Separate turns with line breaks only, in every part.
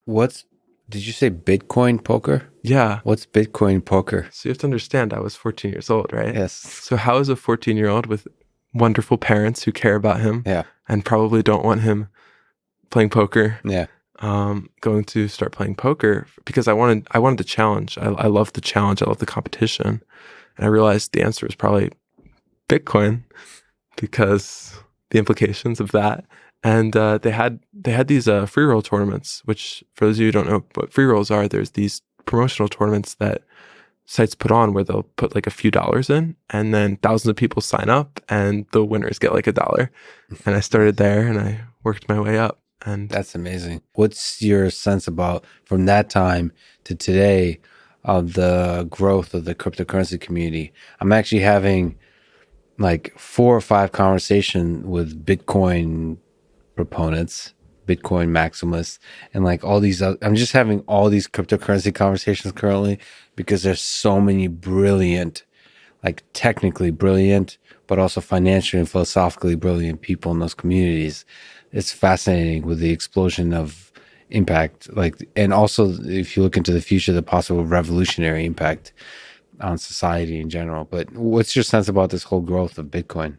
What's did you say Bitcoin poker?
Yeah.
What's Bitcoin poker?
So you have to understand, I was 14 years old, right?
Yes.
So how is a 14-year-old with wonderful parents who care about him
Yeah.
and probably don't want him playing poker,
Yeah.
going to start playing poker because I wanted the challenge. I love the challenge. I love the competition. And I realized the answer was probably Bitcoin because the implications of that. And they had these free roll tournaments, which for those of you who don't know what free rolls are, there's these promotional tournaments that sites put on where they'll put like a few dollars in and then thousands of people sign up and the winners get like $1. And I started there and I worked my way up. And
That's amazing. What's your sense about from that time to today of the growth of the cryptocurrency community? I'm actually having like 4 or 5 conversations with Bitcoin proponents, Bitcoin maximalists, and like all these I'm just having all these cryptocurrency conversations currently because there's so many brilliant, like technically brilliant, but also financially and philosophically brilliant people in those communities. It's fascinating with the explosion of impact, like, and also if you look into the future, the possible revolutionary impact on society in general. But what's your sense about this whole growth of Bitcoin?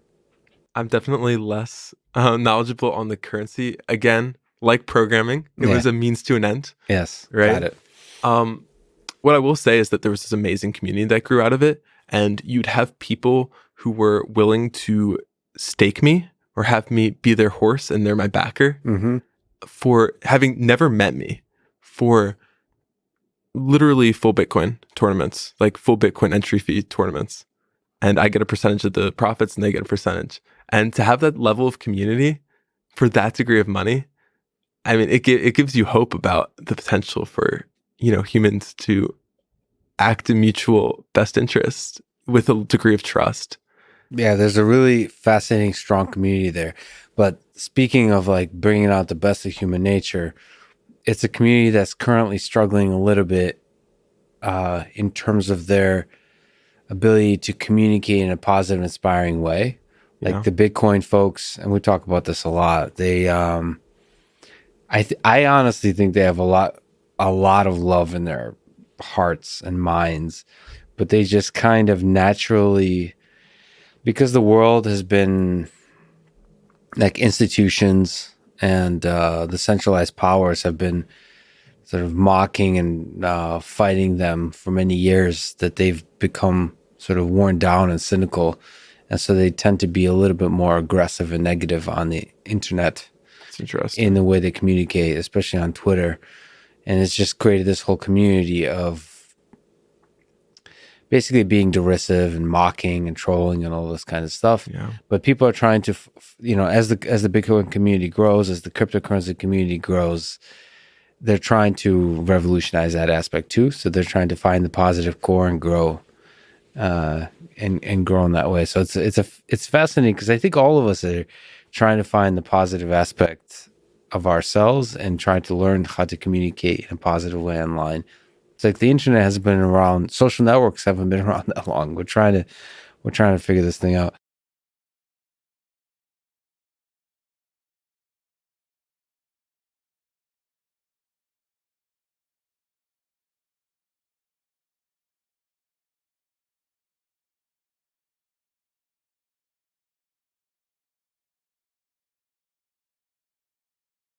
I'm definitely less knowledgeable on the currency. Again, like programming, it
Yeah.
was a means to an end,
Yes. Got
right?
it.
Um, what I will say is that there was this amazing community that grew out of it, and you'd have people who were willing to stake me or have me be their horse and they're my backer
Mm-hmm.
for having never met me, for literally full Bitcoin tournaments, like full Bitcoin entry fee tournaments. And I get a percentage of the profits and they get a percentage. And to have that level of community for that degree of money, I mean, it gives you hope about the potential for, humans to act in mutual best interest with a degree of trust.
Yeah, there's a really fascinating, strong community there. But speaking of like bringing out the best of human nature, it's a community that's currently struggling a little bit in terms of their ability to communicate in a positive, inspiring way. Like
Yeah.
the Bitcoin folks, and we talk about this a lot. They, I honestly think they have a lot of love in their hearts and minds, but they just kind of naturally, because the world has been like institutions and the centralized powers have been sort of mocking and fighting them for many years, that they've become sort of worn down and cynical. And so they tend to be a little bit more aggressive and negative on the internet
It's
in
interesting.
the way they communicate, especially on Twitter. And it's just created this whole community of basically being derisive and mocking and trolling and all this kind of stuff.
Yeah.
But people are trying to, as the Bitcoin community grows, as the cryptocurrency community grows, they're trying to revolutionize that aspect too. So they're trying to find the positive core and grow, and grow in that way. So it's fascinating because I think all of us are trying to find the positive aspect of ourselves and trying to learn how to communicate in a positive way online. It's like the internet hasn't been around, social networks haven't been around that long. We're trying to figure this thing out.